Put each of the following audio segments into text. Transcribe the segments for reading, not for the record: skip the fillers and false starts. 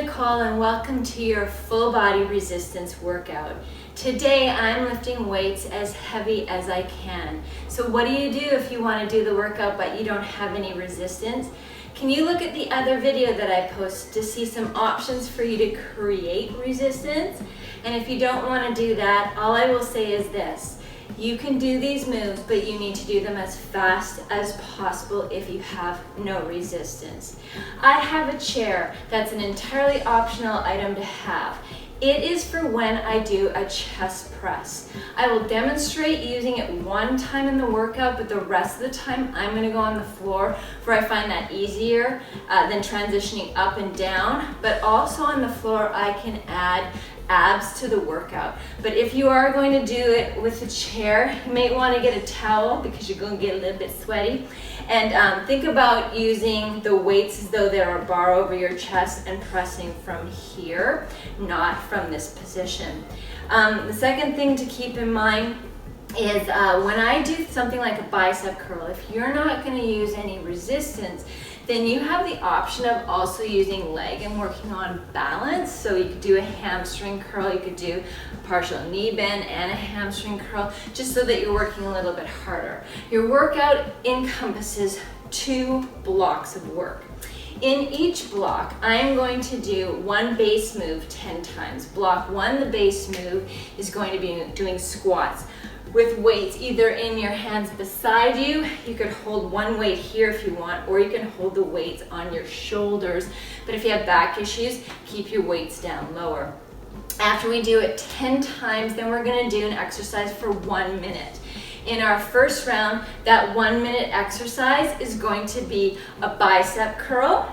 Nicole and welcome to your full body resistance workout. Today I'm lifting weights as heavy as I can. So what do you do if you want to do the workout but you don't have any resistance? Can you look at the other video that I posted to see some options for you to create resistance? And if you don't want to do that, all I will say is this. You can do these moves, but you need to do them as fast as possible if you have no resistance. I have a chair that's an entirely optional item to have. It is for when I do a chest press. I will demonstrate using it one time in the workout, but the rest of the time I'm gonna go on the floor where I find that easier than transitioning up and down. But also on the floor, I can add abs to the workout. But if you are going to do it with a chair, you may want to get a towel because you're going to get a little bit sweaty. And think about using the weights as though they're a bar over your chest and pressing from here, not from this position. The second thing to keep in mind is when I do something like a bicep curl, if you're not going to use any resistance, then you have the option of also using leg and working on balance. So you could do a hamstring curl, you could do a partial knee bend and a hamstring curl, just so that you're working a little bit harder. Your workout encompasses 2 blocks of work. In each block, I am going to do one base move 10 times. Block 1, the base move, is going to be doing squats with weights either in your hands beside you. You could hold one weight here if you want, or you can hold the weights on your shoulders. But if you have back issues, keep your weights down lower. After we do it 10 times, then we're gonna do an exercise for 1 minute. In our first round, that 1 minute exercise is going to be a bicep curl.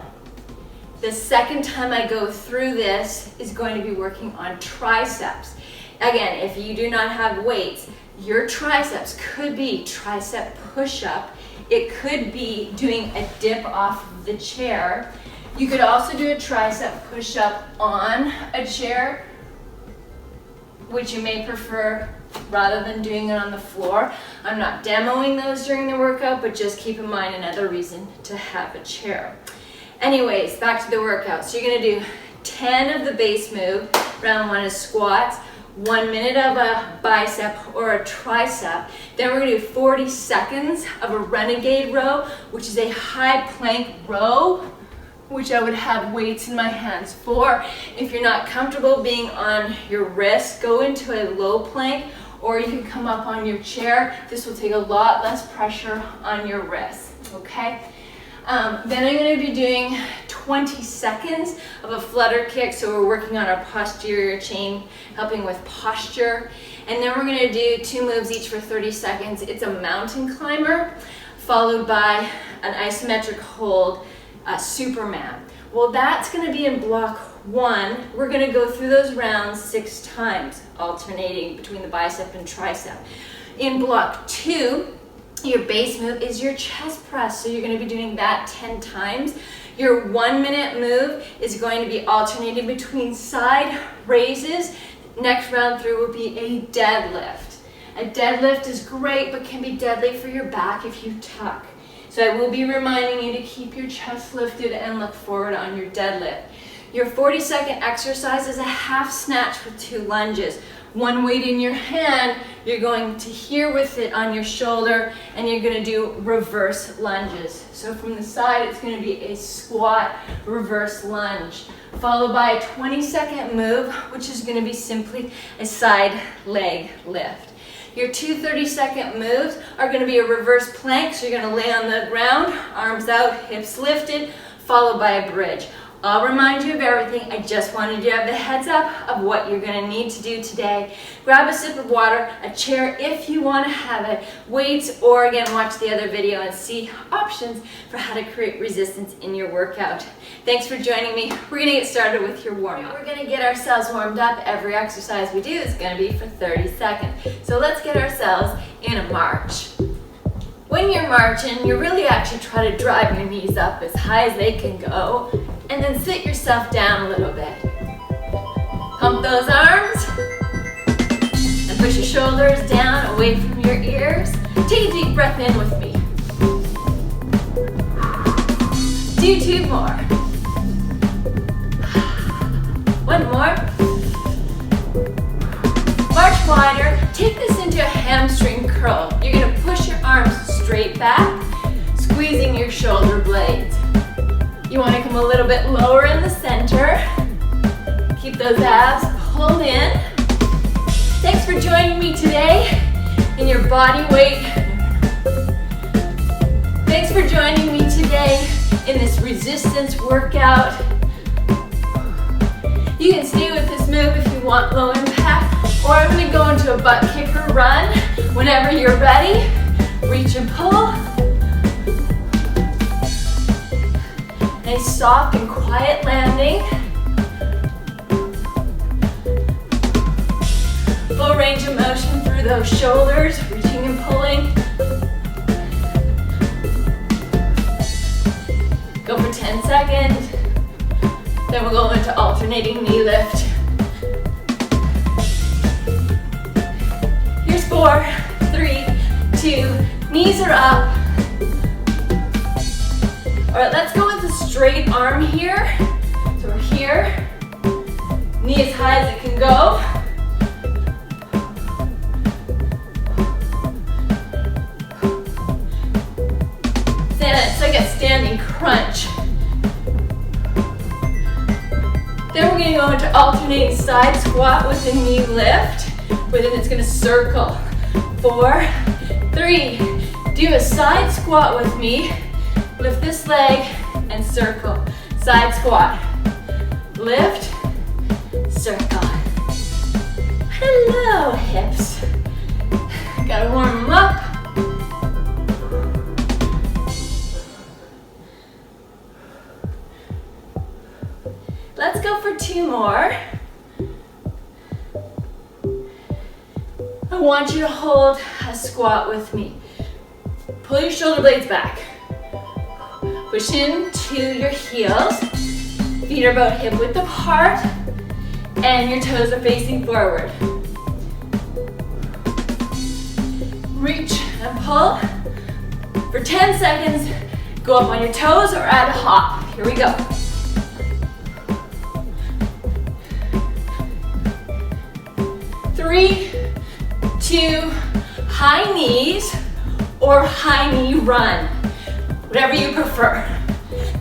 The second time I go through this is going to be working on triceps. Again, if you do not have weights, your triceps could be tricep push-up. It could be doing a dip off of the chair. You could also do a tricep push-up on a chair, which you may prefer rather than doing it on the floor. I'm not demoing those during the workout, but just keep in mind another reason to have a chair. Anyways, back to the workout. So you're gonna do 10 of the base move. Round 1 is squats. 1 minute of a bicep or a tricep. Then we're gonna do 40 seconds of a renegade row, which is a high plank row, which I would have weights in my hands for. If you're not comfortable being on your wrist, go into a low plank, or you can come up on your chair. This will take a lot less pressure on your wrist, okay? Then I'm going to be doing 20 seconds of a flutter kick, so we're working on our posterior chain, helping with posture. And then we're going to do 2 moves each for 30 seconds. It's a mountain climber, followed by an isometric hold, Superman. Well, that's going to be in block 1. We're going to go through those rounds 6 times, alternating between the bicep and tricep. In block 2, your base move is your chest press, so you're going to be doing that 10 times. Your 1 minute move is going to be alternating between side raises. Next round through will be a deadlift. A deadlift is great, but can be deadly for your back if you tuck. So I will be reminding you to keep your chest lifted and look forward on your deadlift. Your 40-second exercise is a half snatch with 2 lunges. 1 weight in your hand, you're going to here with it on your shoulder, and you're going to do reverse lunges. So from the side, it's going to be a squat reverse lunge, followed by a 20-second move, which is going to be simply a side leg lift. Your 2 30-second moves are going to be a reverse plank, so you're going to lay on the ground, arms out, hips lifted, followed by a bridge. I'll remind you of everything. I just wanted you to have the heads up of what you're going to need to do today. Grab a sip of water, a chair if you want to have it, weights, or again, watch the other video and see options for how to create resistance in your workout. Thanks for joining me. We're going to get started with your warm-up. We're going to get ourselves warmed up. Every exercise we do is going to be for 30 seconds. So let's get ourselves in a march. When you're marching, you really actually try to drive your knees up as high as they can go, and then sit yourself down a little bit. Pump those arms, and push your shoulders down away from your ears. Take a deep breath in with me. Do 2 more. One more. March wider. Take this into a hamstring curl. You're gonna push your arms straight back, squeezing your shoulder blades. You wanna come a little bit lower in the center. Keep those abs pulled in. Thanks for joining me today in your body weight. Thanks for joining me today in this resistance workout. You can stay with this move if you want low impact, or I'm gonna go into a butt kicker run whenever you're ready. Reach and pull. Nice soft and quiet landing. Full range of motion through those shoulders, reaching and pulling. Go for 10 seconds. Then we'll go into alternating knee lift. Here's 4, 3, 2, knees are up. All right, let's go with a straight arm here. So we're here, knee as high as it can go. It's like a standing crunch. Then we're gonna go into alternating side squat with a knee lift, but then it's gonna circle. 4, 3, do a side squat with me. Lift this leg and circle. Side squat. Lift, circle. Hello, hips. Gotta warm them up. Let's go for 2 more. I want you to hold a squat with me. Pull your shoulder blades back. Push into your heels. Feet are about hip width apart. And your toes are facing forward. Reach and pull. For 10 seconds, go up on your toes or add a hop. Here we go. 3, 2, high knees or high knee run, whatever you prefer.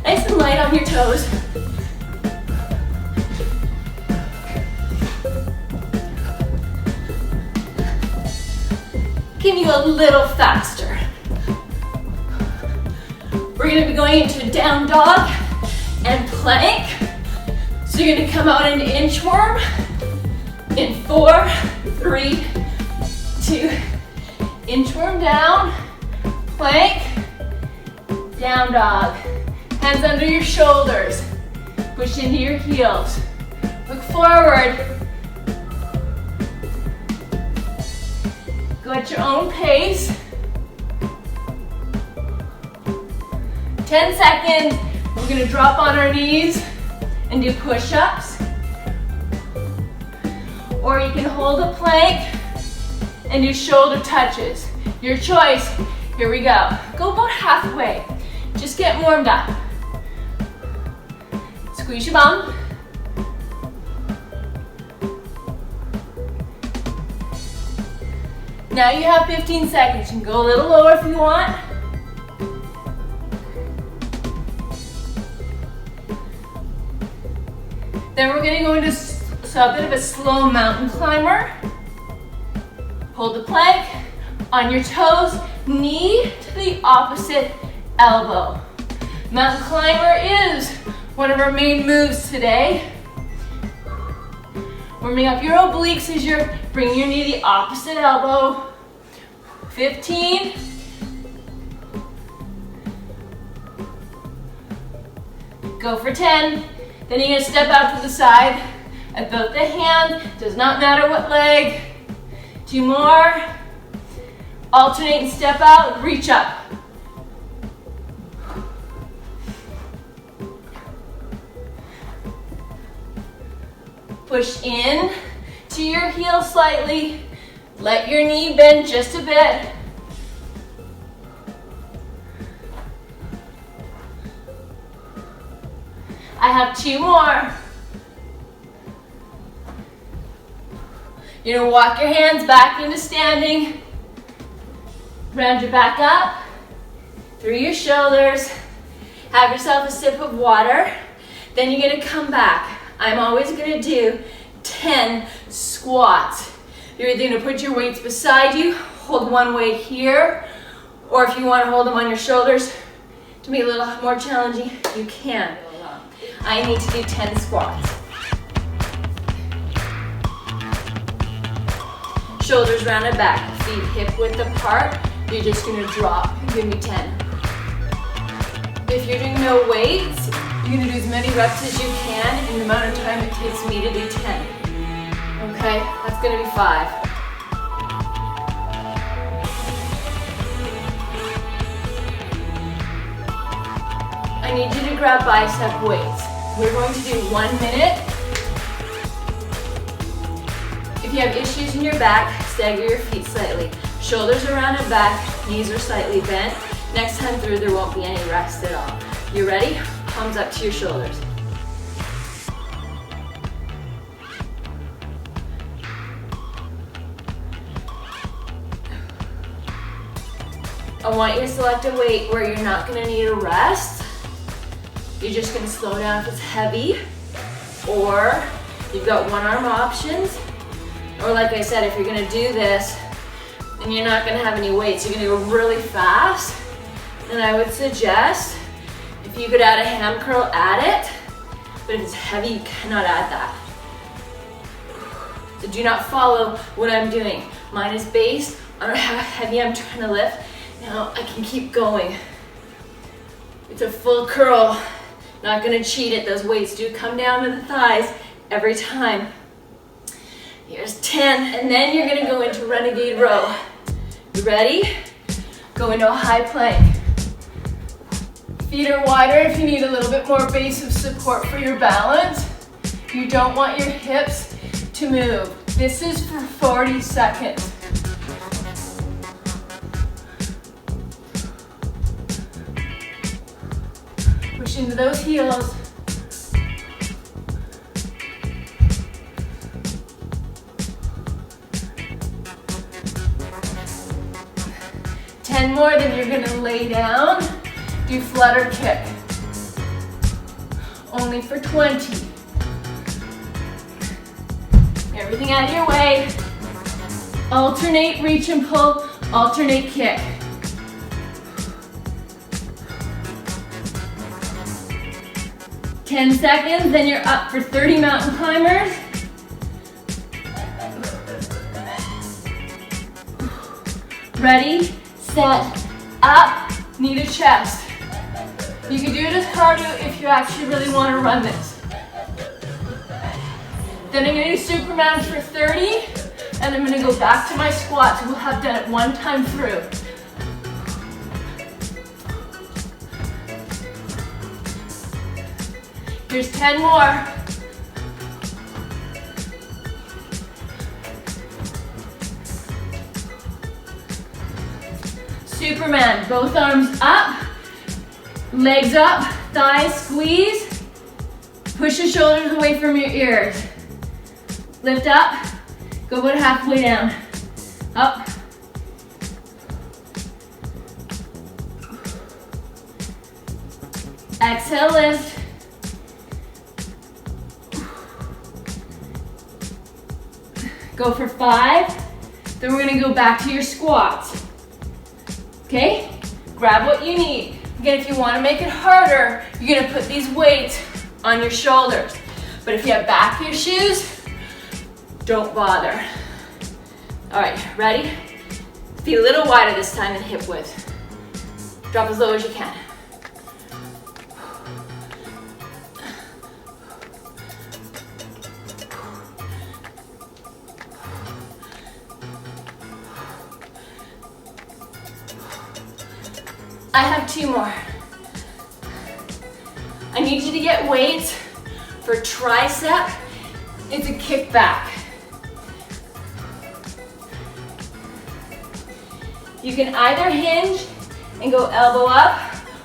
Nice and light on your toes. Can you a little faster? We're gonna be going into down dog and plank. So you're gonna come out into inchworm in 4, 3, 2, inchworm down, plank, down dog. Hands under your shoulders. Push into your heels. Look forward. Go at your own pace. 10 seconds. We're gonna drop on our knees and do push-ups. Or you can hold a plank and do shoulder touches. Your choice. Here we go. Go about halfway. Just get warmed up. Squeeze your bum. Now you have 15 seconds. You can go a little lower if you want. Then we're going to go into a bit of a slow mountain climber. Hold the plank on your toes, knee to the opposite elbow. Mountain climber is one of our main moves today. Warming up your obliques as you're bringing your knee to the opposite elbow. 15. Go for 10. Then you're gonna step out to the side at both the hands. Does not matter what leg. 2 more. Alternate and step out, reach up. Push in to your heel slightly. Let your knee bend just a bit. I have 2 more. You're gonna walk your hands back into standing. Round your back up, through your shoulders. Have yourself a sip of water. Then you're gonna come back. I'm always gonna do 10 squats. You're either gonna put your weights beside you, hold one weight here, or if you wanna hold them on your shoulders to be a little more challenging, you can. I need to do 10 squats. Shoulders rounded back, feet hip width apart. You're just gonna drop, give me 10. If you're doing no weights, you're gonna do as many reps as you can in the amount of time it takes me to do 10. Okay, that's gonna be 5. I need you to grab bicep weights. We're going to do 1 minute. If you have issues in your back, stagger your feet slightly. Shoulders are rounded back, knees are slightly bent. Next time through, there won't be any rest at all. You ready? Palms up to your shoulders. I want you to select a weight where you're not gonna need a rest. You're just gonna slow down if it's heavy, or you've got one arm options, or like I said, if you're gonna do this and you're not gonna have any weights, you're gonna go really fast, then I would suggest if you could add a ham curl, add it, but if it's heavy, you cannot add that. So do not follow what I'm doing. Mine is based on how heavy I'm trying to lift. Now I can keep going. It's a full curl. Not gonna cheat it. Those weights do come down to the thighs every time. Here's 10, and then you're gonna go into renegade row. You ready? Go into a high plank. Feet are wider if you need a little bit more base of support for your balance. You don't want your hips to move. This is for 40 seconds. Push into those heels. More, then you're gonna lay down, do flutter kick. Only for 20. Everything out of your way. Alternate reach and pull, alternate kick. Ten seconds, then you're up for 30 mountain climbers. Ready? Set, up, knee to chest. You can do it as cardio if you actually really want to run this. Then I'm going to do Superman for 30, and I'm going to go back to my squats. We'll have done it one time through. Here's 10 more. Superman, both arms up, legs up, thighs squeeze, push your shoulders away from your ears. Lift up, go about halfway down, up. Exhale, lift. Go for 5, then we're gonna go back to your squats. Okay, grab what you need. Again, if you want to make it harder, you're gonna put these weights on your shoulders. But if you have back issues, don't bother. All right, ready? Feet a little wider this time than hip width. Drop as low as you can. I have 2 more. I need you to get weights for tricep. It's a kick back. You can either hinge and go elbow up,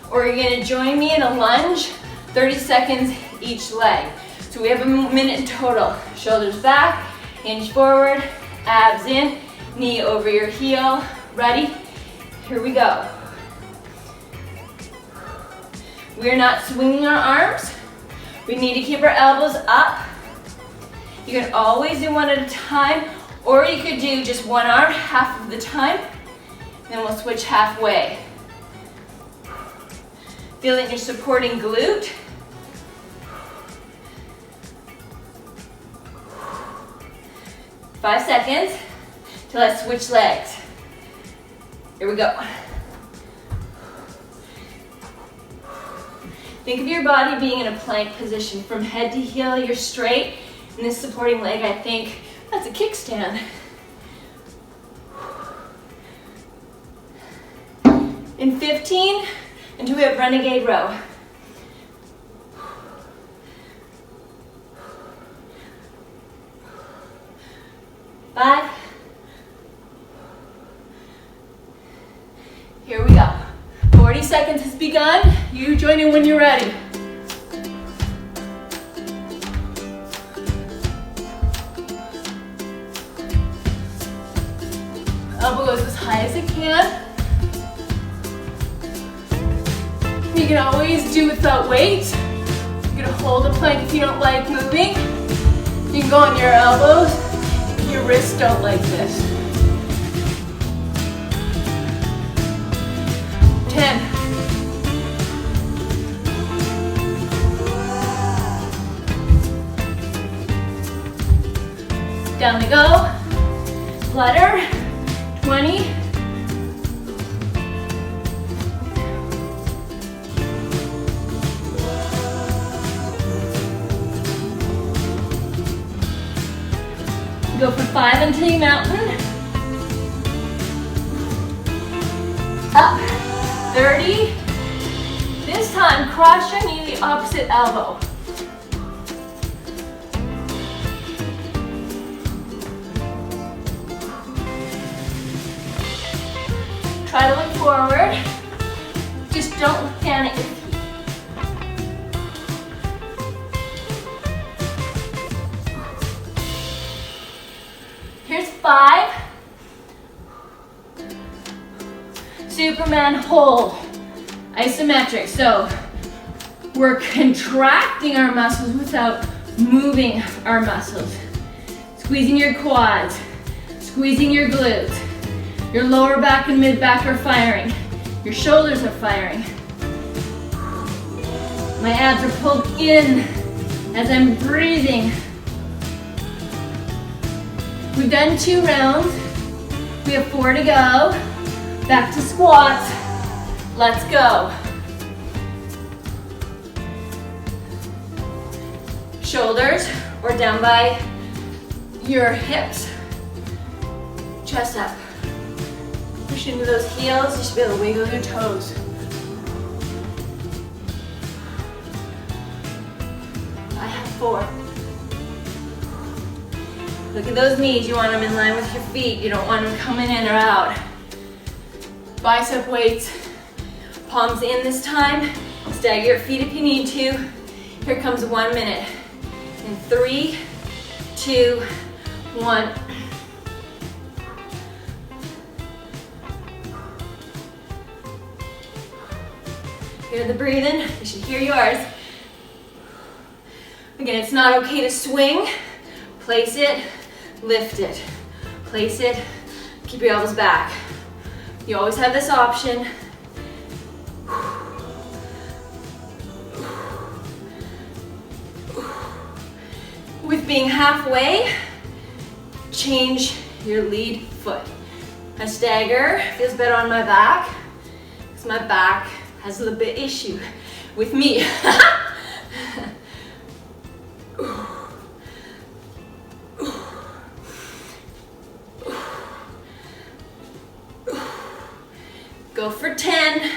or you're gonna join me in a lunge, 30 seconds each leg. So we have a minute in total. Shoulders back, hinge forward, Abs in, knee over your heel. Ready? Here we go. We're not swinging our arms. We need to keep our elbows up. You can always do one at a time, or you could do just one arm half of the time. Then we'll switch halfway. Feel that you're supporting glute. Five seconds till I switch legs. Here we go. Think of your body being in a plank position. From head to heel, you're straight. And this supporting leg, I think, that's a kickstand. In 15, until we have renegade row. 5. Here we go. 40 seconds has begun. You join in when you're ready. Elbow goes as high as it can. You can always do without weight. You're gonna hold a plank if you don't like moving. You can go on your elbows if your wrists don't like this. 10. Down we go. Flutter. 20. Go for 5 until you mountain. Up. 30. This time, cross your knee the opposite elbow. Try to look forward. Just don't look down at your feet. Here's 5. Superman hold. Isometric. So we're contracting our muscles without moving our muscles. Squeezing your quads. Squeezing your glutes. Your lower back and mid back are firing. Your shoulders are firing. My abs are pulled in as I'm breathing. We've done 2 rounds. We have 4 to go. Back to squats. Let's go. Shoulders or down by your hips. Chest up. Push into those heels. You should be able to wiggle your toes. I have 4. Look at those knees. You want them in line with your feet. You don't want them coming in or out. Bicep weights. Palms in this time. Stagger your feet if you need to. Here comes 1 minute. In 3, 2, 1. Hear the breathing. You should hear yours. Again, it's not okay to swing. Place it, lift it. Place it, keep your elbows back. You always have this option. With being halfway, change your lead foot. I stagger, feels better on my back, because my back has a little bit issue with me. Go for 10.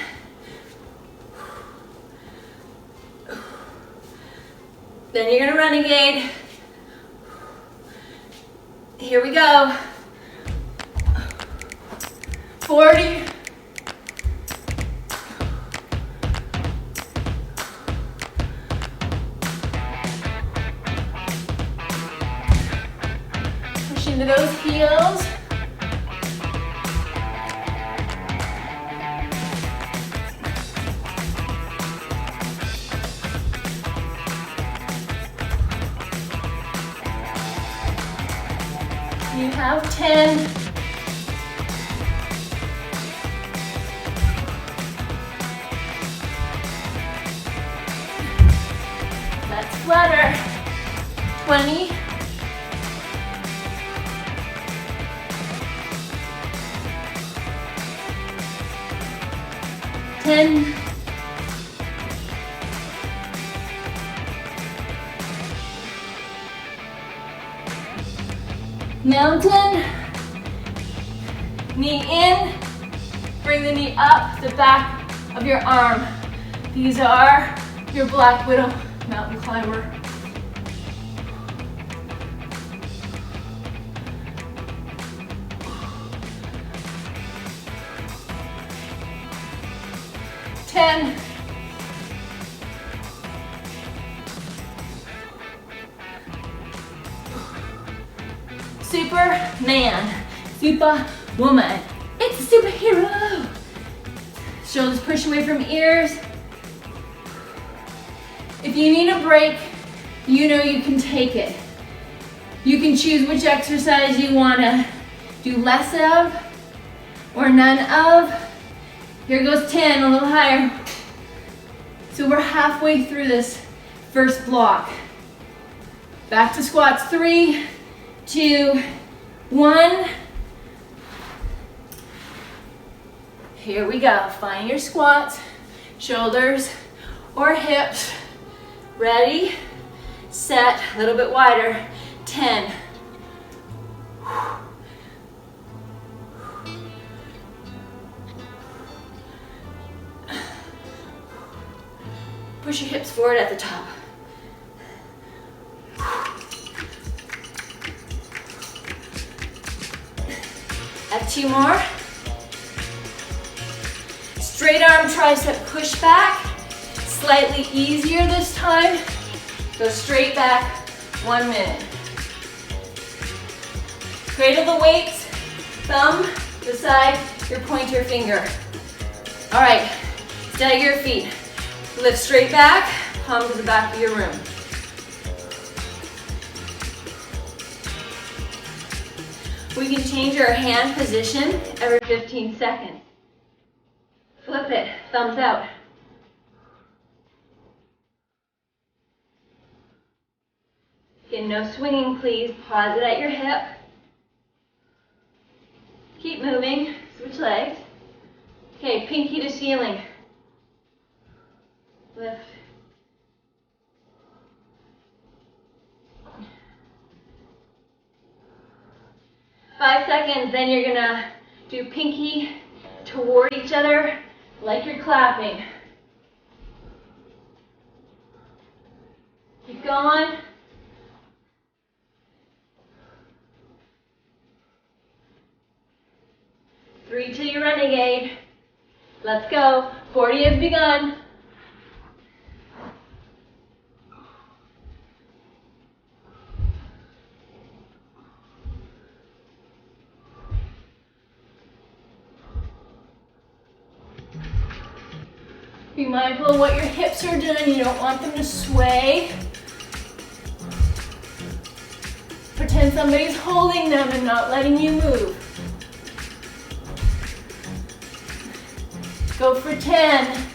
Then you're gonna renegade. Here we go. 40. Pushing into those heels. You have 10. Let's flutter. 20. 10. Mountain. Knee in. Bring the knee up the back of your arm. These are your Black Widow mountain climber. Ten. Superman, Superwoman. It's a superhero. Shoulders push away from ears. If you need a break, you know you can take it. You can choose which exercise you want to do less of or none of. Here goes 10, a little higher. So we're halfway through this first block. Back to squats, 3, 2, 1. Here we go. Find your squats, shoulders or hips. Ready, set, a little bit wider. 10. Push your hips forward at the top. Add 2 more. Straight arm tricep push back. Slightly easier this time. Go straight back, 1 minute. Cradle the weights, thumb beside your pointer finger. All right, stagger your feet. Lift straight back, palm to the back of your room. We can change our hand position every 15 seconds. Flip it, thumbs out. Again, no swinging, please. Pause it at your hip. Keep moving, switch legs. Okay, pinky to ceiling. Lift. Five seconds, then you're gonna do pinky toward each other like you're clapping. Keep going. Three till you renegade. Let's go. 40 has begun. Be mindful of what your hips are doing. You don't want them to sway. Pretend somebody's holding them and not letting you move. Go for 10.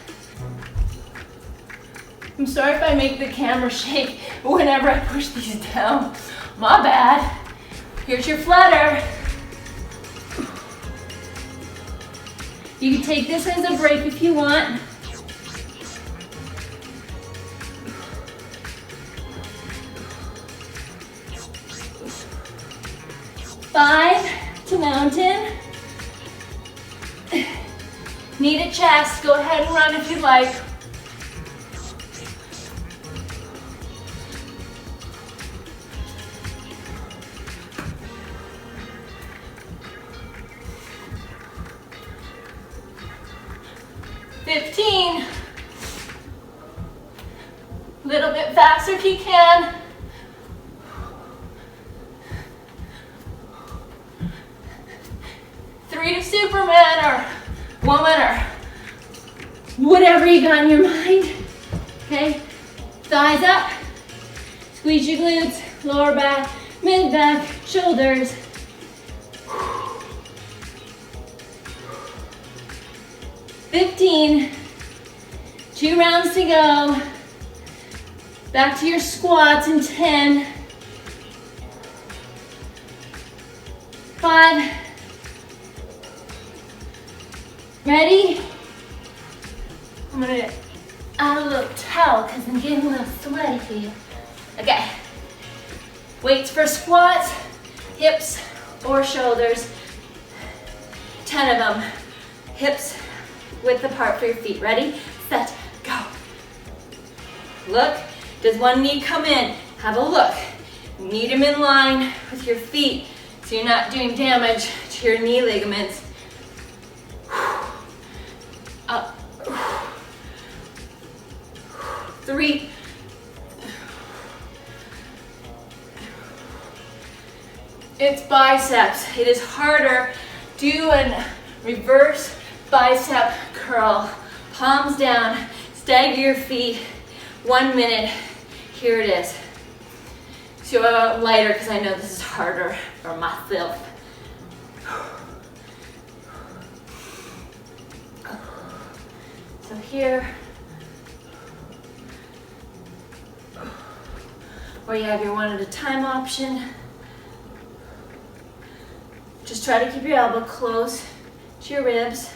I'm sorry if I make the camera shake whenever I push these down. My bad. Here's your flutter. You can take this as a break if you want. 5 to mountain. Knee to chest. Go ahead and run if you'd like. Little bit faster if you can. creative Superman or woman or whatever you got in your mind. Okay, thighs up, squeeze your glutes, lower back, mid back, shoulders. 15, 2 rounds to go. Back to your squats in 10, 5, ready? I'm gonna add a little towel because I'm getting a little sweaty here. Okay, weights for squats, hips or shoulders, 10 of them, hips width apart for your feet. Ready, set, go. Look, does one knee come in? Have a look. Need them in line with your feet so you're not doing damage to your knee ligaments. Up. 3. It's biceps. It is harder. Do a reverse bicep curl. Palms down. Stagger your feet. 1 minute. Here it is. So lighter because I know this is harder for myself. So here, or you have your one at a time option. Just try to keep your elbow close to your ribs.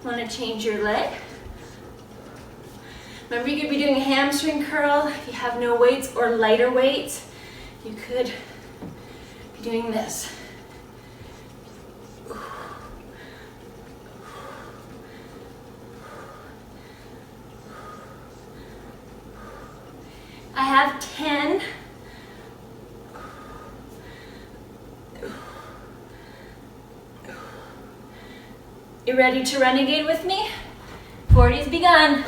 Want to change your leg. Remember, you could be doing a hamstring curl. If you have no weights or lighter weights, you could be doing this. I have 10. You ready to renegade with me? 40's begun.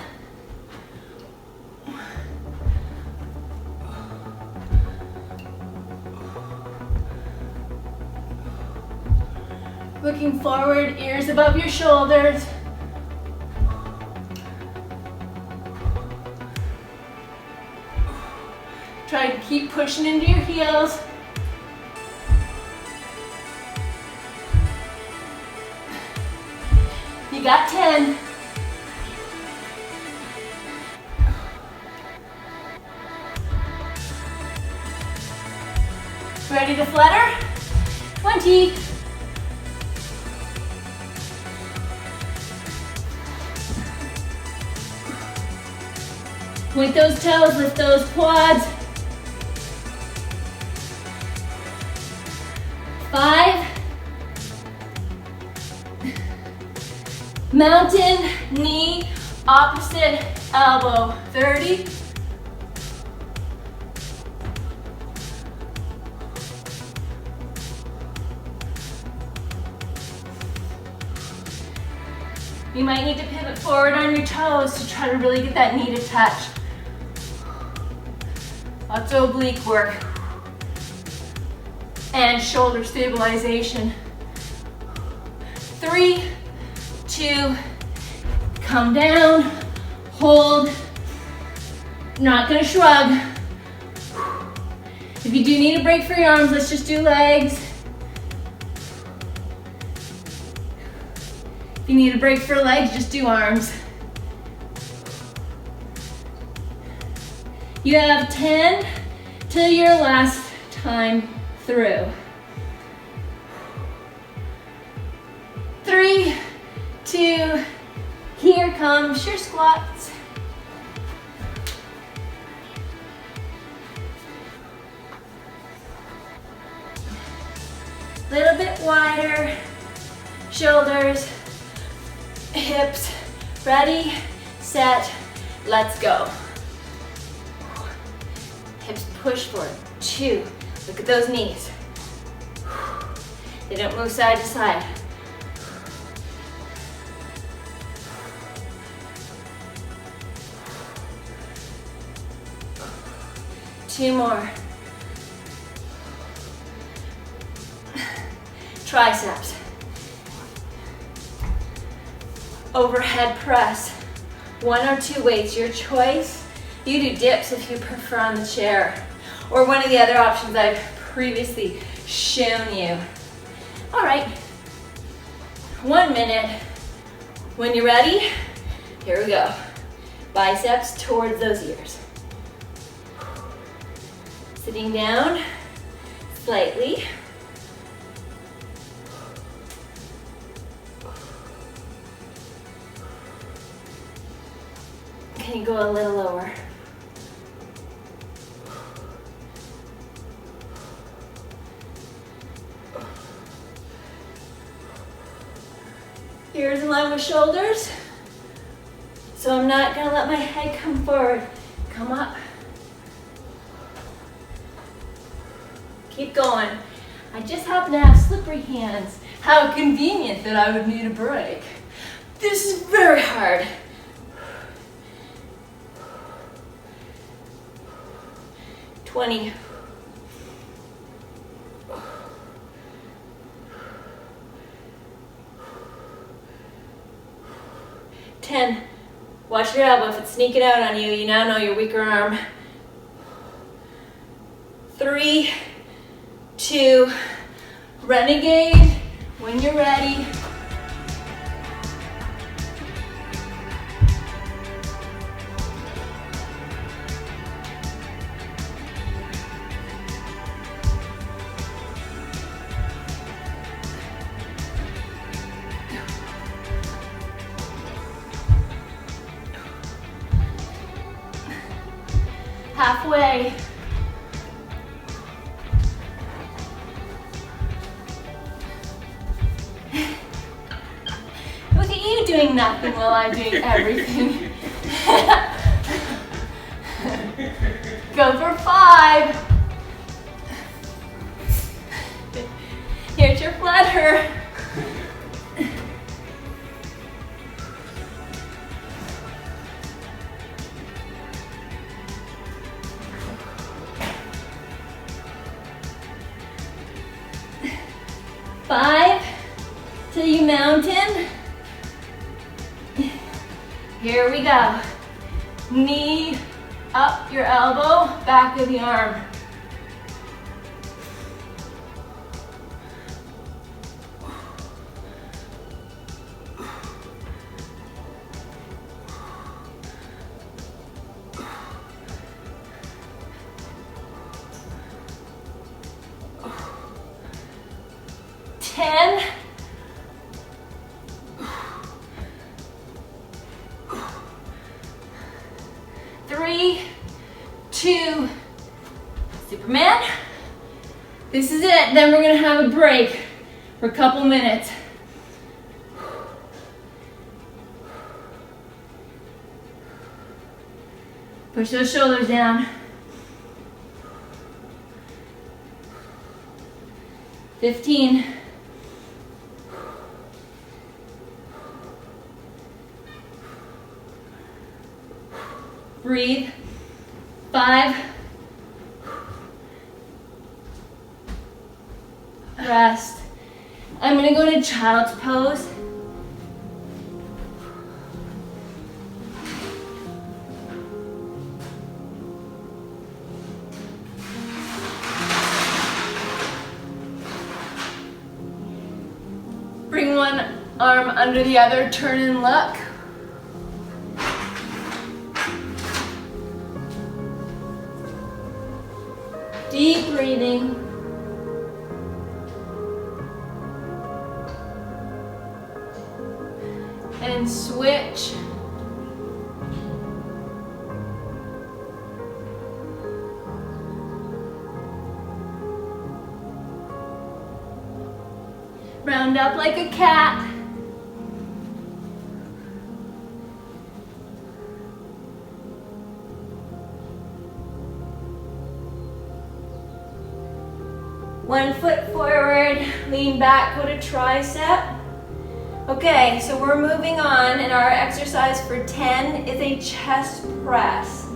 Looking forward, ears above your shoulders. Try to keep pushing into your heels. You got 10. Ready to flutter? 20. Point those toes, lift those quads. 5. Mountain, knee, opposite elbow. 30. You might need to pivot forward on your toes to try to really get that knee to touch. Lots of oblique work. And shoulder stabilization. 3, 2, come down, hold. Not gonna shrug. If you do need a break for your arms, let's just do legs. If you need a break for legs, just do arms. You have 10 till your last time through. 3, 2, here comes your squats. Little bit wider, shoulders, hips, ready, set, let's go. Hips push forward, 2, look at those knees. They don't move side to side. Two more. triceps. Overhead press. 1 or 2 weights, your choice. You do dips if you prefer on the chair, or one of the other options I've previously shown you. All right, 1 minute. When you're ready, here we go. Biceps towards those ears. Sitting down slightly. Can you go a little lower? Ears in line with shoulders. So I'm not gonna let my head come forward. Come up. Keep going. I just happen to have slippery hands. How convenient that I would need a break. This is very hard. Twenty. 10. Watch your elbow. If it's sneaking out on you, you now know your weaker arm. 3, 2, renegade. When you're ready. Halfway. Look at you doing nothing while I'm doing everything. Go for 5. Here's your flutter. Till you mountain. Here we go. Knee up, your elbow, back of the arm. Superman. This is it. Then we're gonna have a break for a couple minutes. Push those shoulders down. 15. Breathe. 5. Rest. I'm gonna go to child's pose. Bring one arm under the other, turn and look. Deep breathing. And switch. Round up like a cat. One foot forward, lean back, go to tricep. Okay, so we're moving on, and our exercise for 10 is a chest press.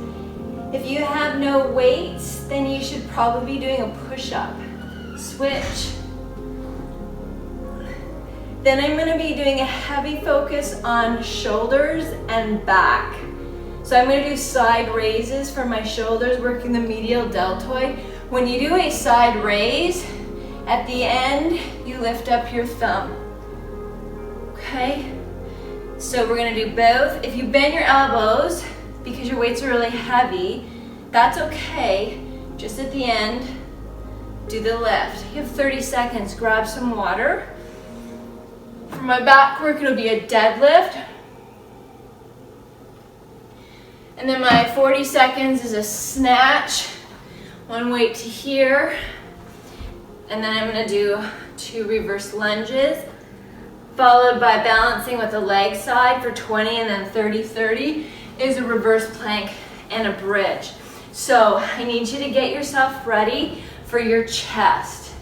If you have no weights, then you should probably be doing a push-up. Switch. Then I'm gonna be doing a heavy focus on shoulders and back. So I'm gonna do side raises for my shoulders, working the medial deltoid. When you do a side raise, at the end, you lift up your thumb. Okay? So we're gonna do both. If you bend your elbows, because your weights are really heavy, that's okay. Just at the end, do the lift. You have 30 seconds, grab some water. For my back work, it'll be a deadlift. And then my 40 seconds is a snatch, one weight to here. And then I'm gonna do 2 reverse lunges, followed by balancing with the leg side for 20, and then 30-30 is a reverse plank and a bridge. So I need you to get yourself ready for your chest.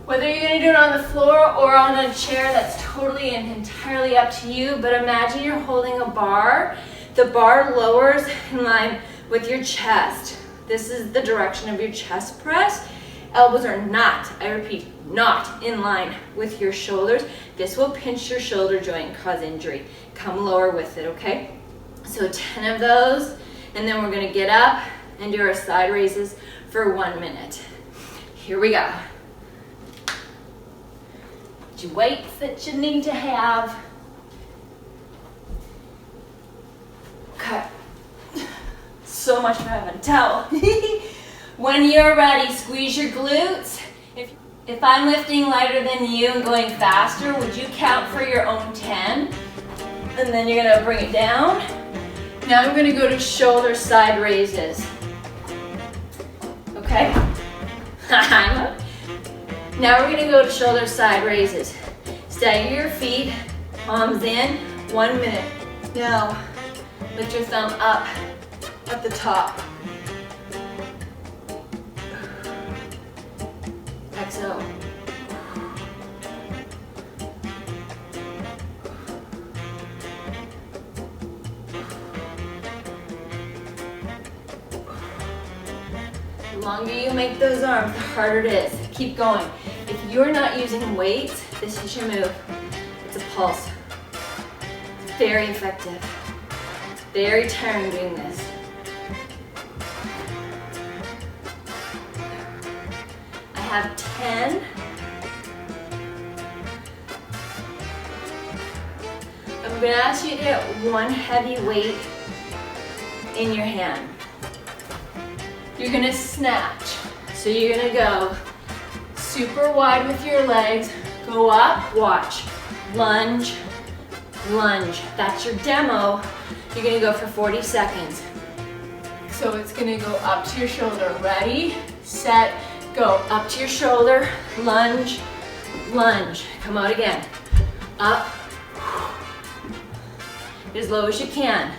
Whether you're gonna do it on the floor or on a chair, that's totally and entirely up to you, but imagine you're holding a bar. The bar lowers in line with your chest. This is the direction of your chest press. Elbows are not, I repeat, not in line with your shoulders. This will pinch your shoulder joint and cause injury. Come lower with it, okay? So 10 of those, and then we're gonna get up and do our side raises for 1 minute. Here we go. Your weights that you need to have. Okay. So much better than towel. When you're ready, squeeze your glutes. If I'm lifting lighter than you and going faster, would you count for your own 10? And then you're gonna bring it down. Now I'm gonna go to shoulder side raises. Okay? Now we're gonna go to shoulder side raises. Stagger your feet, palms in, 1 minute. Now, lift your thumb up at the top. Exhale. The longer you make those arms, the harder it is. Keep going. If you're not using weights, this is your move. It's a pulse. It's very effective. It's very tiring doing this. I have 10. I'm going to ask you to get one heavy weight in your hand. You're going to snatch. So you're going to go super wide with your legs. Go up, watch. Lunge, lunge. That's your demo. You're going to go for 40 seconds. So it's going to go up to your shoulder. Ready, set, go. Up to your shoulder, lunge, lunge. Come out again. Up. As low as you can.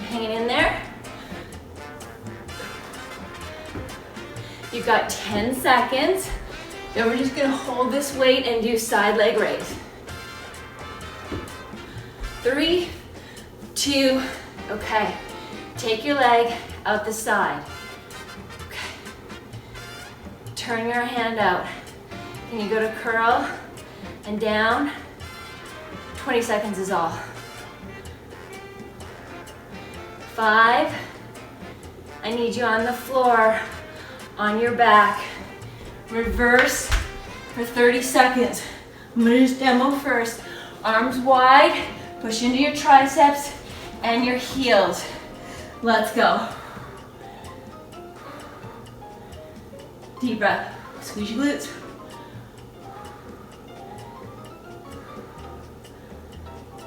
Hanging in there. You've got 10 seconds. Then we're just gonna hold this weight and do side leg raise. 3, 2, okay. Take your leg out the side. Okay. Turn your hand out. Can you go to curl and down? 20 seconds is all. 5, I need you on the floor, on your back. Reverse for 30 seconds. I'm gonna just demo first. Arms wide, push into your triceps and your heels. Let's go. Deep breath, squeeze your glutes.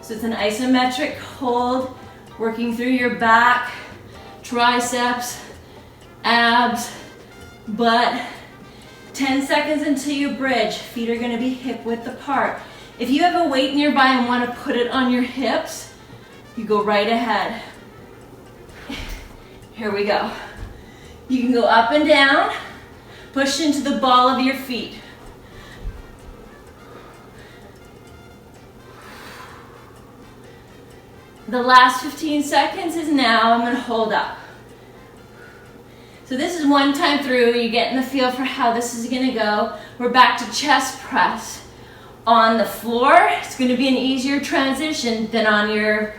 So it's an isometric hold, working through your back, triceps, abs, butt. 10 seconds until you bridge. Feet are gonna be hip width apart. If you have a weight nearby and wanna put it on your hips, you go right ahead. Here we go. You can go up and down, push into the ball of your feet. The last 15 seconds is now. I'm gonna hold up. So this is one time through, you're getting the feel for how this is gonna go. We're back to chest press. On the floor, it's gonna be an easier transition than on your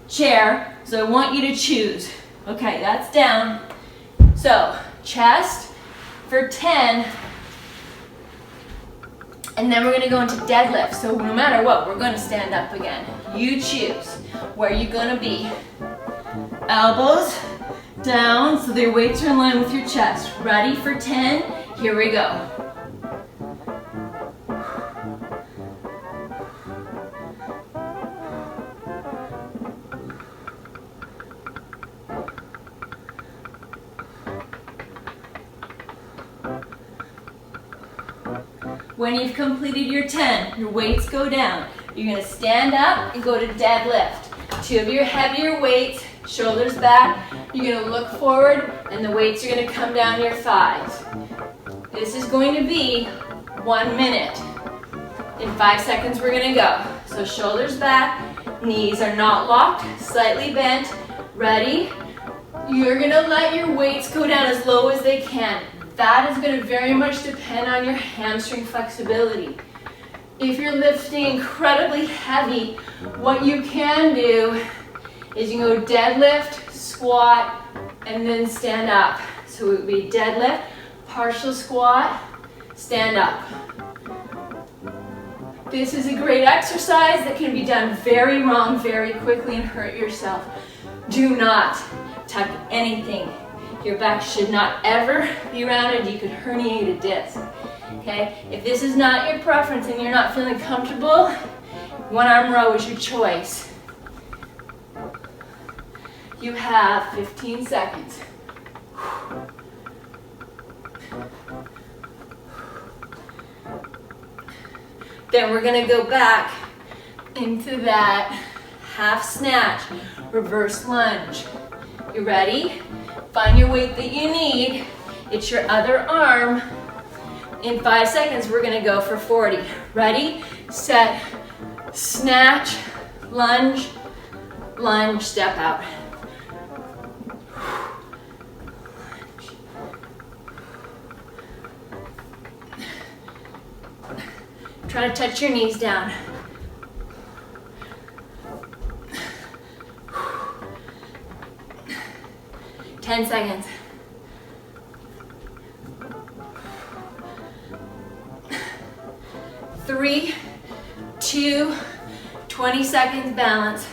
chair, so I want you to choose. Okay, that's down. So, chest for 10, and then we're gonna go into deadlift. So no matter what, we're gonna stand up again. You choose where you're gonna be. Elbows down, so their weights are in line with your chest. Ready for 10? Here we go. When you've completed your 10, your weights go down. You're gonna stand up and go to deadlift. 2 of your heavier weights, shoulders back. You're gonna look forward and the weights are gonna come down your thighs. This is going to be 1 minute. In 5 seconds, we're gonna go. So shoulders back, knees are not locked, slightly bent. Ready? You're gonna let your weights go down as low as they can. That is going to very much depend on your hamstring flexibility. If you're lifting incredibly heavy, what you can do is you can go deadlift, squat, and then stand up. So it would be deadlift, partial squat, stand up. This is a great exercise that can be done very wrong very quickly and hurt yourself. Do not tuck anything. Your back should not ever be rounded. You could herniate a disc, okay? If this is not your preference and you're not feeling comfortable, one arm row is your choice. You have 15 seconds. Then we're gonna go back into that half snatch, reverse lunge. You ready? Find your weight that you need. It's your other arm. In 5 seconds, we're gonna go for 40. Ready, set, snatch, lunge, lunge, step out. Try to touch your knees down. Ten seconds. 3, 2, 20 seconds, balance.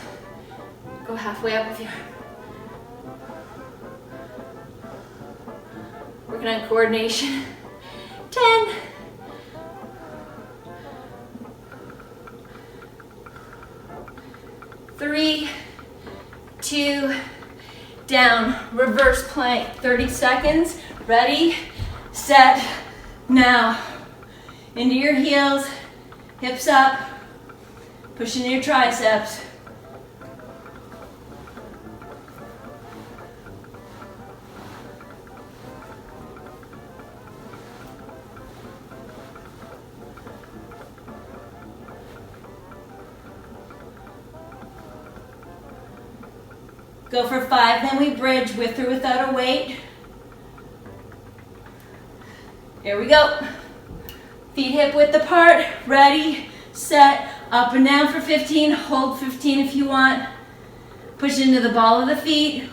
Go halfway up with your, working on coordination. 10. 3, 2, down, reverse plank, 30 seconds, ready, set, now. Into your heels, hips up, push into your triceps. Go for 5, then we bridge with or without a weight. Here we go. Feet hip width apart, ready, set, up and down for 15, hold 15 if you want. Push into the ball of the feet.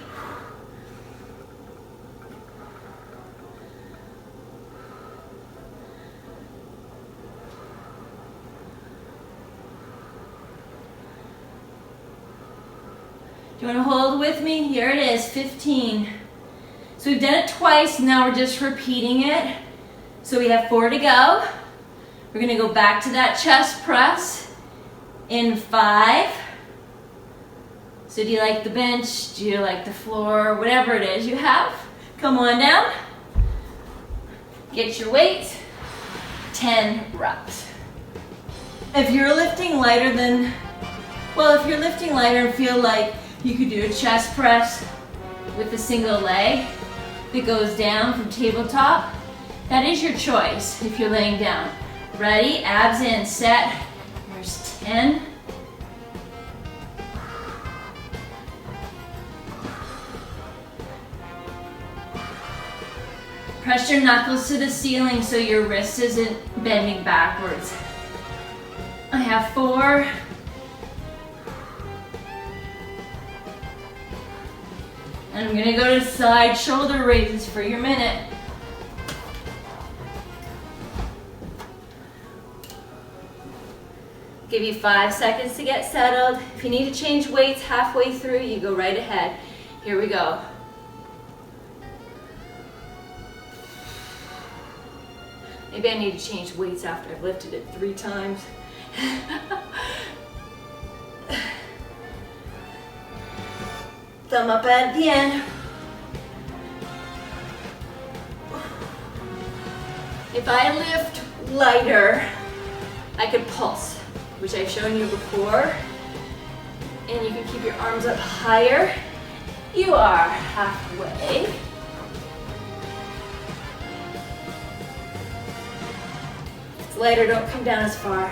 Do you want to hold with me? Here it is, 15. So we've done it twice, now we're just repeating it. So we have 4 to go. We're gonna go back to that chest press in 5. So do you like the bench? Do you like the floor? Whatever it is you have. Come on down. Get your weights. 10 reps. If you're lifting lighter than, well, if you're lifting lighter and feel like you could do a chest press with a single leg that goes down from tabletop, that is your choice if you're laying down. Ready, abs in, set, there's 10. Press your knuckles to the ceiling so your wrist isn't bending backwards. I have 4. And I'm gonna go to side shoulder raises for your minute. Give you 5 seconds to get settled. If you need to change weights halfway through, you go right ahead. Here we go. Maybe I need to change weights after I've lifted it 3 times. Thumb up at the end. If I lift lighter, I could pulse, which I've shown you before. And you can keep your arms up higher. You are halfway. If it's lighter, don't come down as far.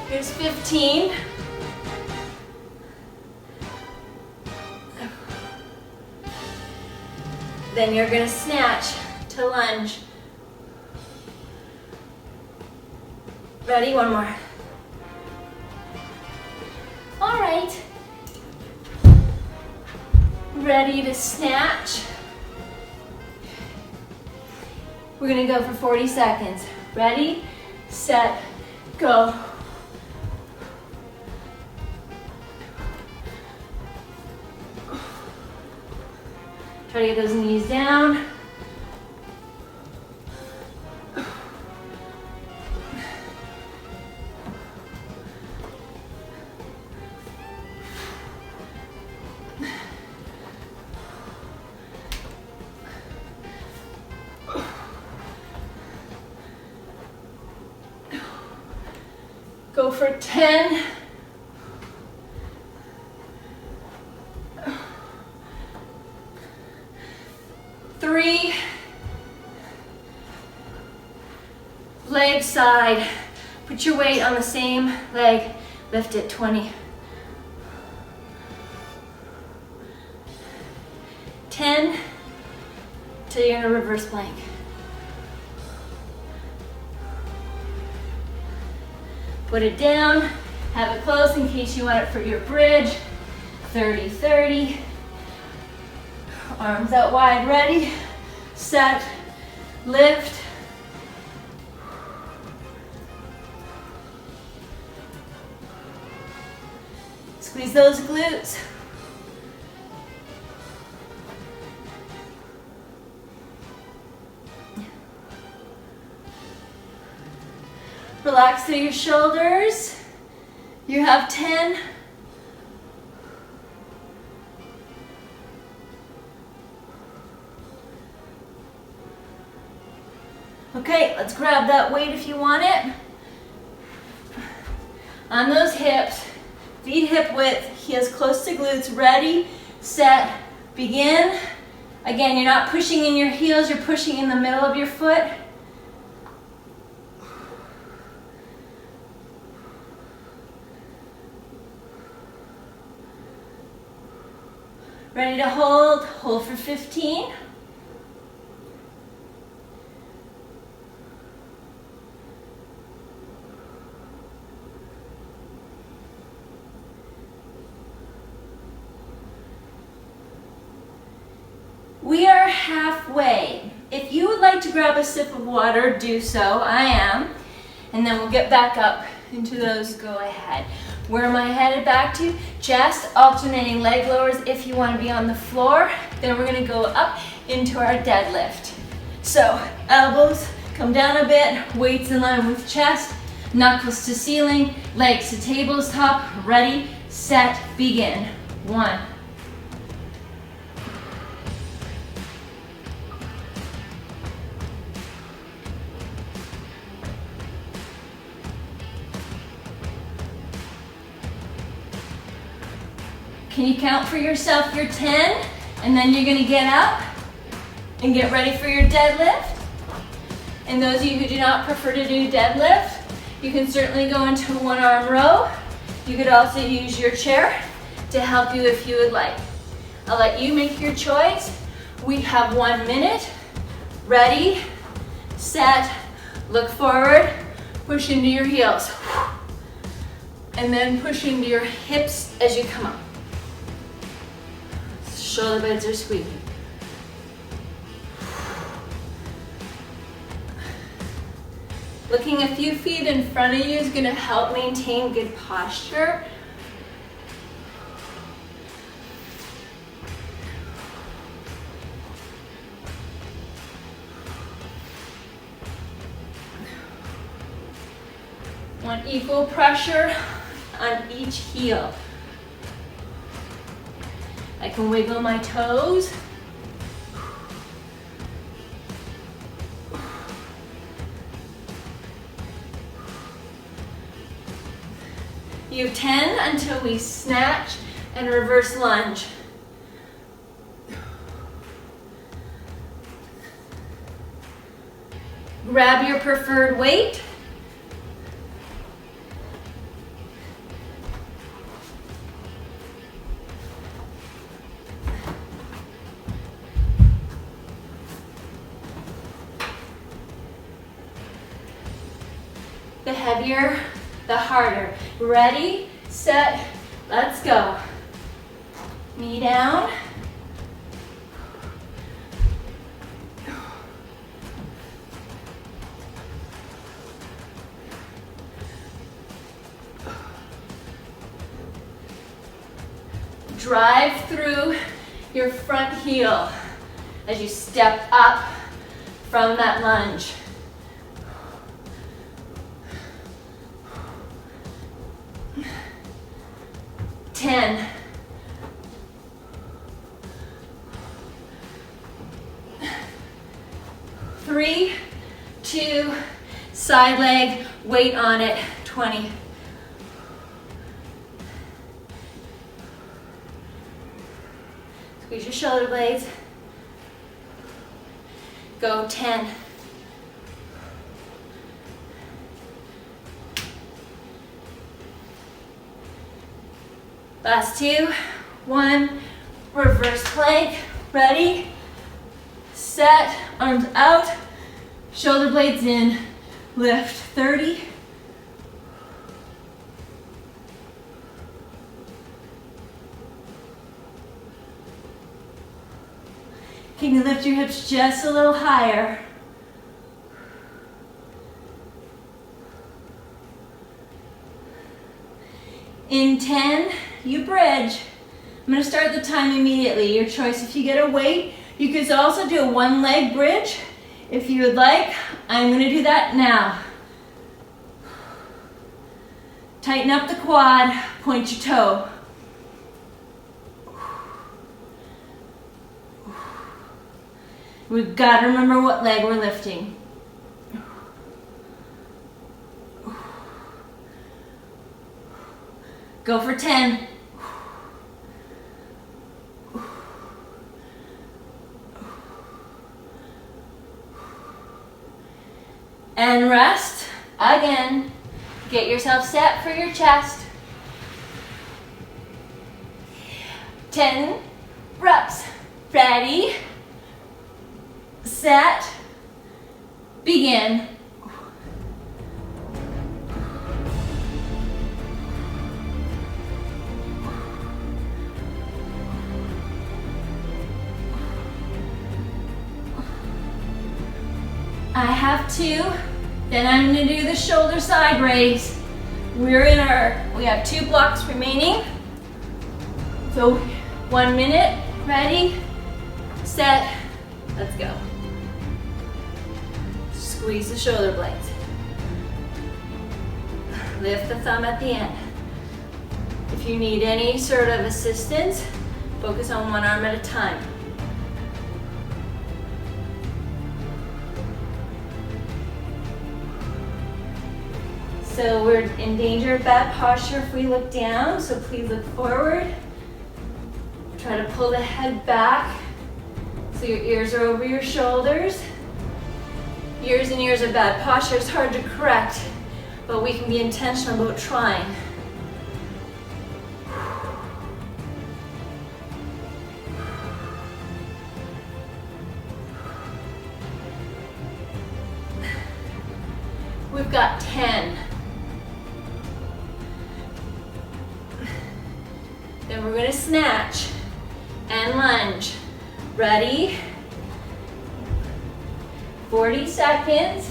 Here's 15. Then you're gonna snatch to lunge. Ready? One more. All right. Ready to snatch. We're gonna go for 40 seconds. Ready, set, go. Try to get those knees down. Go for 10. Three. Leg side. Put your weight on the same leg. Lift it, 20. 10 till you're in a reverse plank. Put it down, have it close in case you want it for your bridge. 30, 30. Arms out wide, ready, set, lift. Squeeze those glutes. Relax through your shoulders. You have 10. Okay, let's grab that weight if you want it. On those hips, feet hip width, heels close to glutes, ready, set, begin. Again, you're not pushing in your heels, you're pushing in the middle of your foot. Ready to hold, hold for 15. We are halfway. If you would like to grab a sip of water, do so. I am. And then we'll get back up into those. Go ahead. Where am I headed back to? Chest, alternating leg lowers if you want to be on the floor. Then we're going to go up into our deadlift. So elbows come down a bit, weights in line with chest, knuckles to ceiling, legs to tabletop. Ready, set, begin. 1. Can you count for yourself your 10? And then you're gonna get up and get ready for your deadlift. And those of you who do not prefer to do deadlift, you can certainly go into a 1-arm row. You could also use your chair to help you if you would like. I'll let you make your choice. We have 1 minute. Ready, set, look forward, push into your heels. And then push into your hips as you come up. Shoulder blades are squeezing. Looking a few feet in front of you is going to help maintain good posture. Want equal pressure on each heel. I can wiggle my toes. You have 10 until we snatch and reverse lunge. Grab your preferred weight. The heavier, the harder. Ready, set, let's go. Knee down. Drive through your front heel as you step up from that lunge. 10. 3, 2, side leg, weight on it, 20. Squeeze your shoulder blades. Go, 10. Last 2, 1, reverse plank, ready, set, arms out, shoulder blades in, lift, 30. Can you lift your hips just a little higher? In 10, you bridge. I'm going to start the time immediately. Your choice. If you get a weight, you could also do a one leg bridge if you would like. I'm going to do that now. Tighten up the quad, point your toe. We've got to remember what leg we're lifting. Go for 10. And rest. Again, get yourself set for your chest. 10 reps. Ready, set, begin. I have 2, then I'm going to do the shoulder side raise. We have 2 blocks remaining. So 1 minute, ready, set, let's go. Squeeze the shoulder blades. Lift the thumb at the end. If you need any sort of assistance, focus on one arm at a time. So we're in danger of bad posture if we look down, so please look forward. Try to pull the head back so your ears are over your shoulders. Years and years of bad posture is hard to correct, but we can be intentional about trying. We've got 10. Then we're gonna snatch and lunge. Ready? 40 seconds.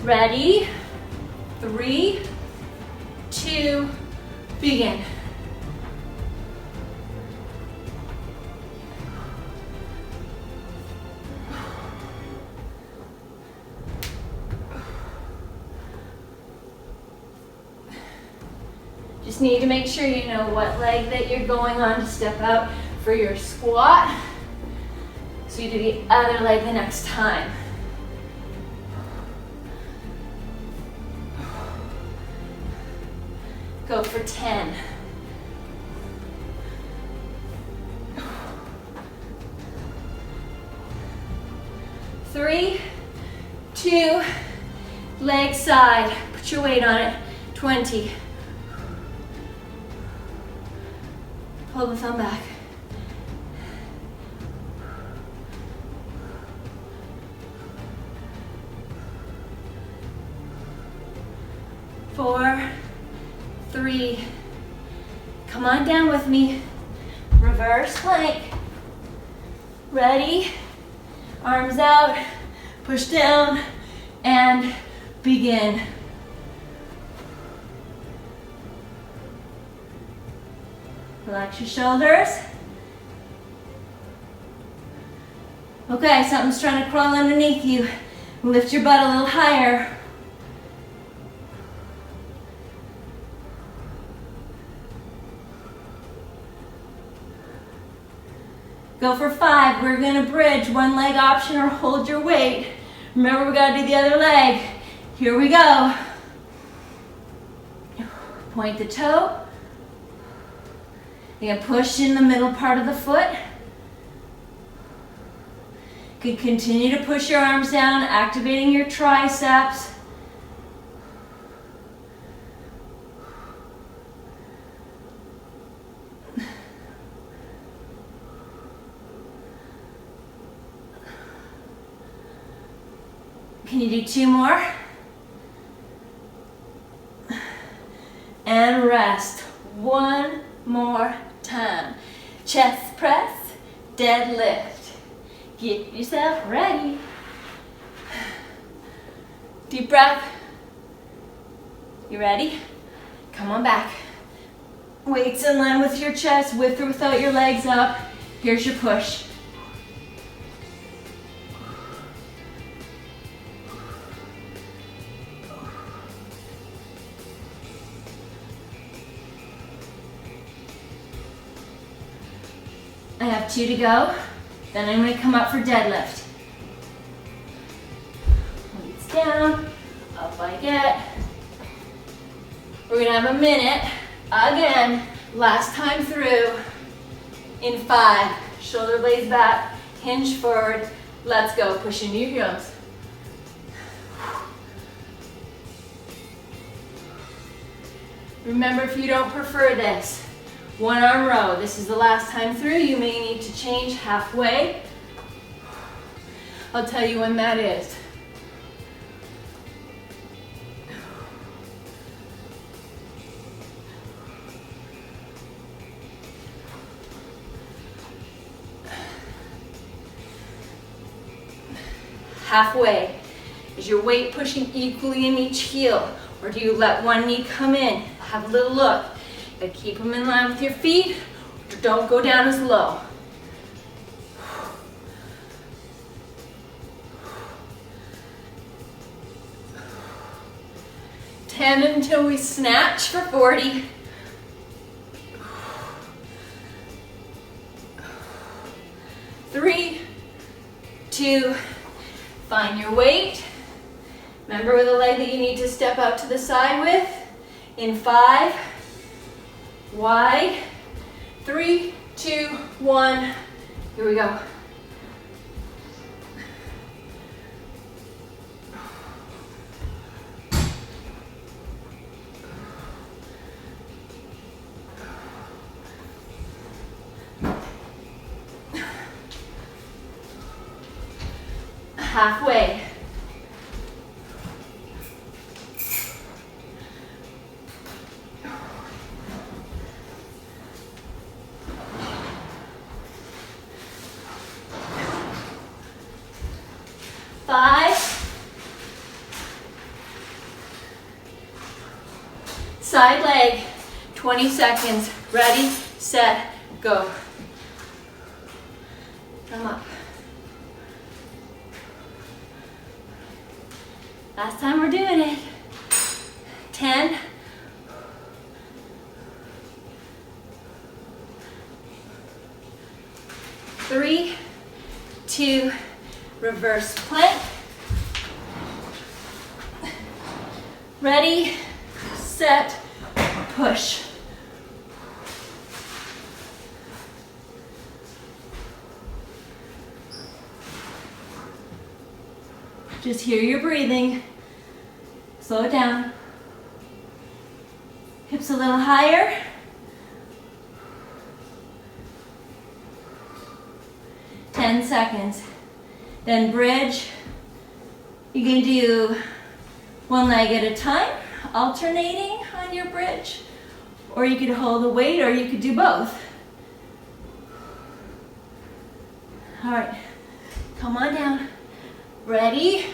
Ready? 3, 2, begin. Just need to make sure you know what leg that you're going on to step out for your squat. So you do the other leg the next time. Go for 10. Three, 2, leg side. Put your weight on it. 20. Pull the thumb back. 4, 3. Come on down with me. Reverse plank. Ready? Arms out. Push down and begin. Relax your shoulders. Okay, something's trying to crawl underneath you. Lift your butt a little higher. Go for 5. We're gonna bridge one leg option or hold your weight. Remember, we gotta do the other leg. Here we go. Point the toe. You're gonna push in the middle part of the foot. You can continue to push your arms down, activating your triceps. Can you do 2 more? And rest. 1 more time. Chest press, deadlift. Get yourself ready. Deep breath. You ready? Come on back. Weights in line with your chest, with or without your legs up. Here's your push. I have 2 to go. Then I'm gonna come up for deadlift. Weights down, up I get. We're gonna have a minute. Again, last time through. In 5, shoulder blades back, hinge forward. Let's go, push into your heels. Remember, if you don't prefer this, 1 arm row. This is the last time through. You may need to change halfway. I'll tell you when that is. Halfway. Is your weight pushing equally in each heel? Or do you let one knee come in? Have a little look. But keep them in line with your feet. Don't go down as low. Ten until we snatch for 40. Three, 2, find your weight. Remember with the leg that you need to step out to the side with. In 5, wide, 3, 2, 1. Here we go. Halfway. Side leg, 20 seconds. Ready, set, go. Come up. Last time we're doing it. 10. 3, 2, reverse plank. Ready, set, push. Just hear your breathing. Slow it down. Hips a little higher. Seconds. Then bridge. You can do one leg at a time, alternating on your bridge. Or you could hold the weight, or you could do both. All right, come on down. Ready,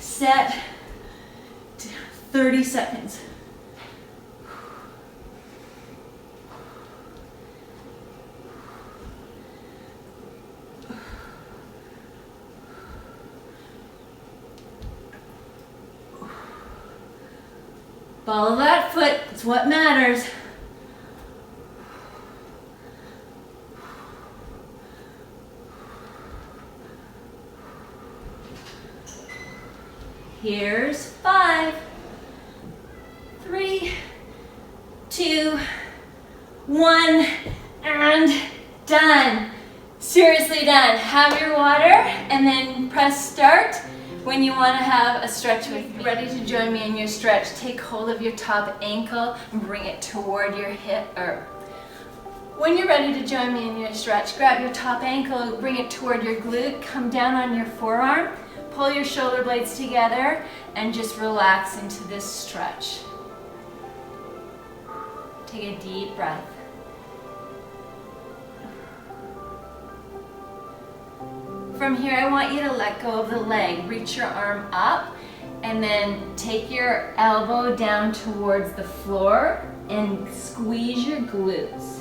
set, 30 seconds. Follow that foot, it's what matters. Here's 5, 3, 2, 1, and done. Seriously done. Have your water and then press start. When you want to have a stretch with me. Ready to join me in your stretch, take hold of your top ankle and bring it toward your hip. Or when you're ready to join me in your stretch, grab your top ankle, bring it toward your glute, come down on your forearm, pull your shoulder blades together, and just relax into this stretch. Take a deep breath. From here, I want you to let go of the leg. Reach your arm up and then take your elbow down towards the floor and squeeze your glutes.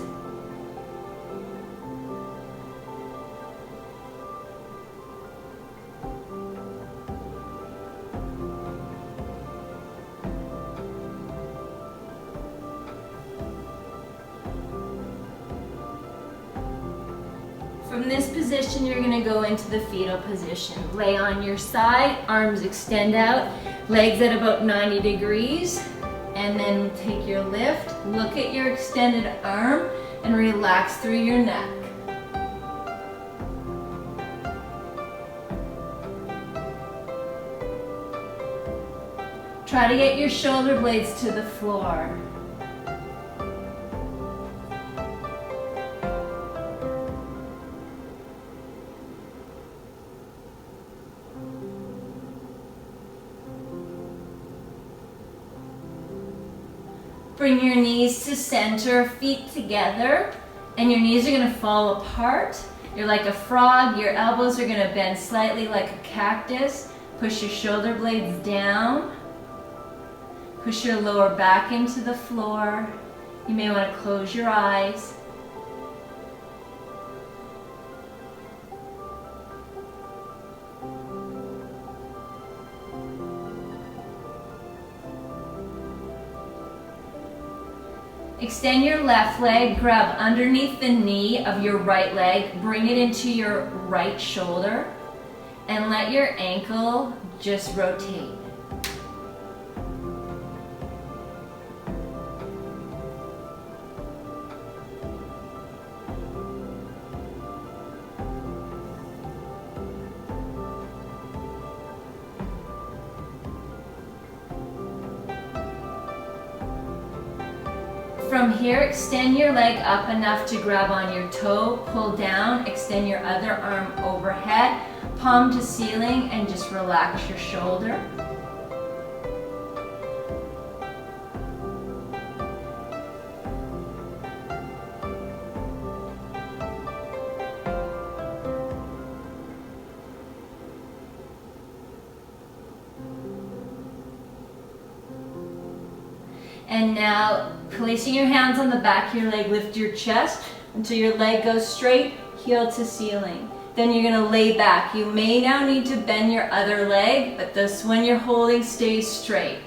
From this position, you're going to go into the fetal position. Lay on your side, arms extend out, legs at about 90 degrees, and then take your lift. Look at your extended arm and relax through your neck. Try to get your shoulder blades to the floor. Bring your knees to center, feet together, and your knees are going to fall apart. You're like a frog, your elbows are going to bend slightly like a cactus. Push your shoulder blades down. Push your lower back into the floor. You may want to close your eyes. Extend your left leg, grab underneath the knee of your right leg, bring it into your right shoulder, and let your ankle just rotate. From here, extend your leg up enough to grab on your toe, pull down, extend your other arm overhead, palm to ceiling, and just relax your shoulder. And now, placing your hands on the back of your leg, lift your chest until your leg goes straight, heel to ceiling. Then you're gonna lay back. You may now need to bend your other leg, but this one you're holding stays straight.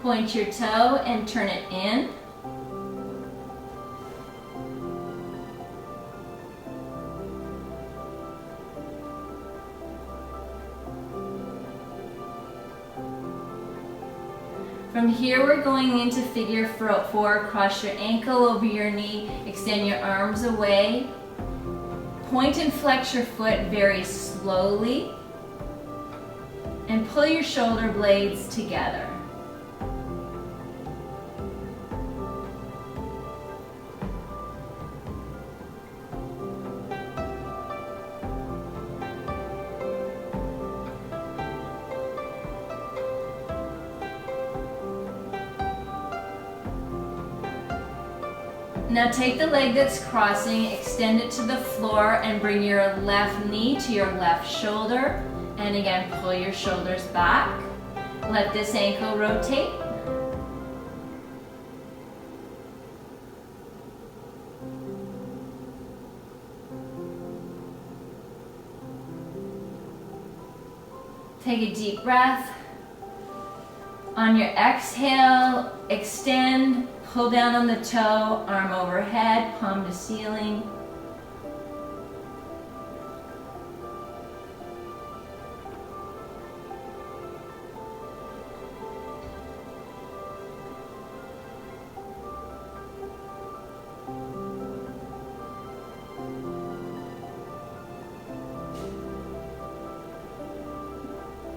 Point your toe and turn it in. From here, we're going into figure four. Cross your ankle over your knee, extend your arms away. Point and flex your foot very slowly. And pull your shoulder blades together. Now take the leg that's crossing, extend it to the floor, and bring your left knee to your left shoulder. And again, pull your shoulders back. Let this ankle rotate. Take a deep breath. On your exhale, extend. Pull down on the toe, arm overhead, palm to ceiling.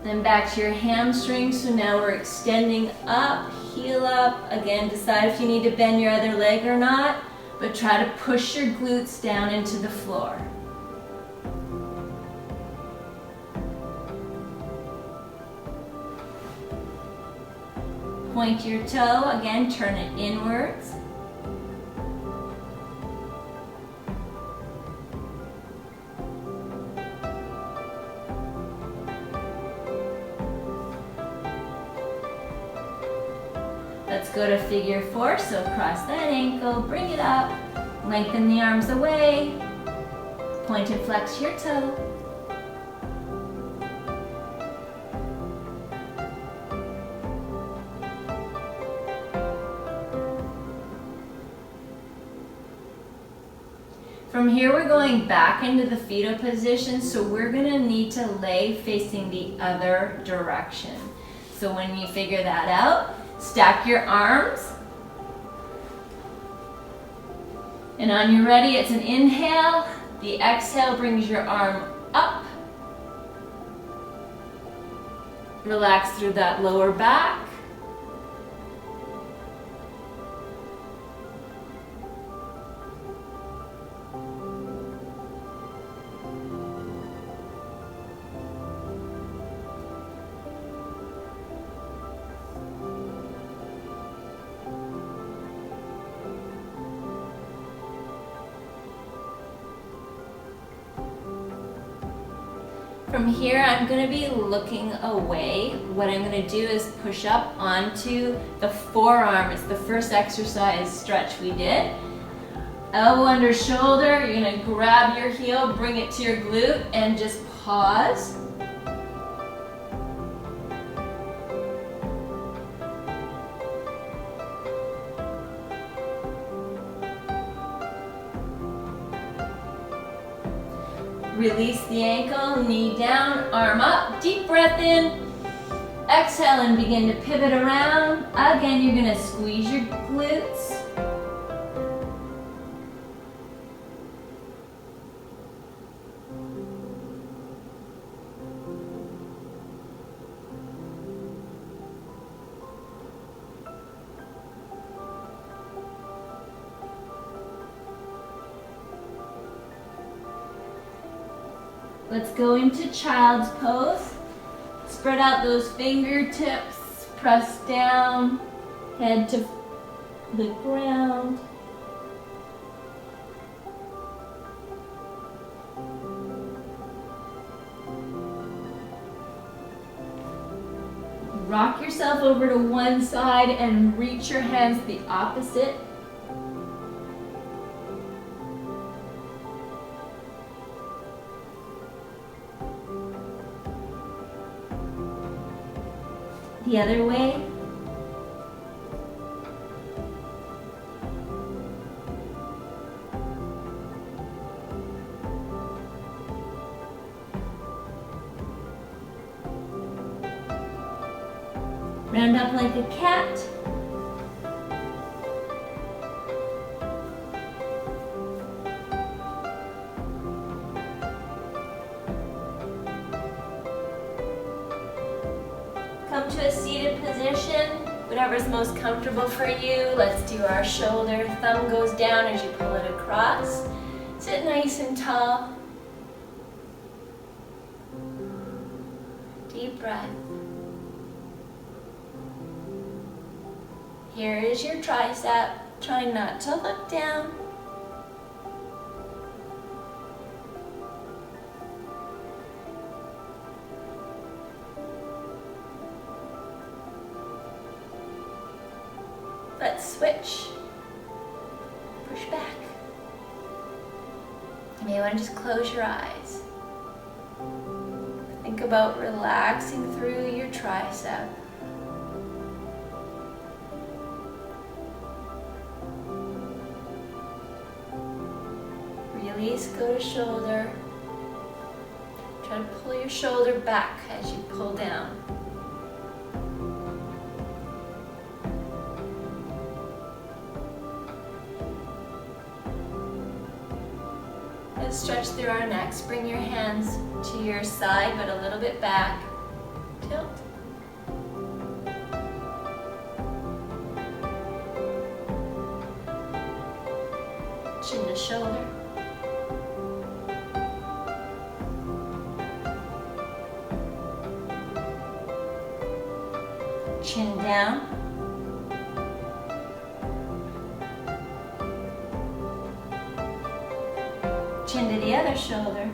Then back to your hamstrings. So now we're extending up, heel up. Again, decide if you need to bend your other leg or not, but try to push your glutes down into the floor. Point your toe, again, turn it inwards. Let's go to figure four, so cross that ankle, bring it up, lengthen the arms away, point and flex your toe. From here, we're going back into the fetal position, so we're gonna need to lay facing the other direction. So when you figure that out, stack your arms. And on your ready, it's an inhale. The exhale brings your arm up. Relax through that lower back. From here, I'm going to be looking away. What I'm going to do is push up onto the forearm. It's the first exercise stretch we did. Elbow under shoulder, you're going to grab your heel, bring it to your glute, and just pause. Release the ankle, knee down, arm up, deep breath in. Exhale and begin to pivot around. Again, you're gonna squeeze your glutes. Let's go into child's pose. Spread out those fingertips, press down, head to the ground. rock yourself over to one side and reach your hands the opposite. The other way. Round up like a cat. Come to a seated position, whatever's most comfortable for you. Let's do our shoulder. Thumb goes down as you pull it across. Sit nice and tall. Deep breath. Here is your tricep. Try not to look down. Let's switch. Push back. You may want to just close your eyes. Think about relaxing through your tricep. Release, go to shoulder. Try to pull your shoulder back as you pull down. Let's stretch through our necks. Bring your hands to your side, but a little bit back. Tilt. Chin to shoulder. Chin down. Chin to the other shoulder.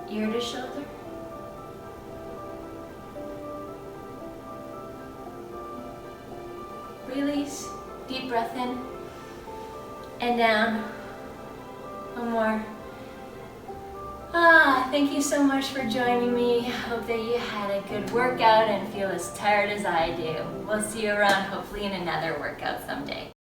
Ear to shoulder. Release. Deep breath in and down. One more. Thank you so much for joining me. Hope that you had a good workout and feel as tired as I do. We'll see you around hopefully in another workout someday.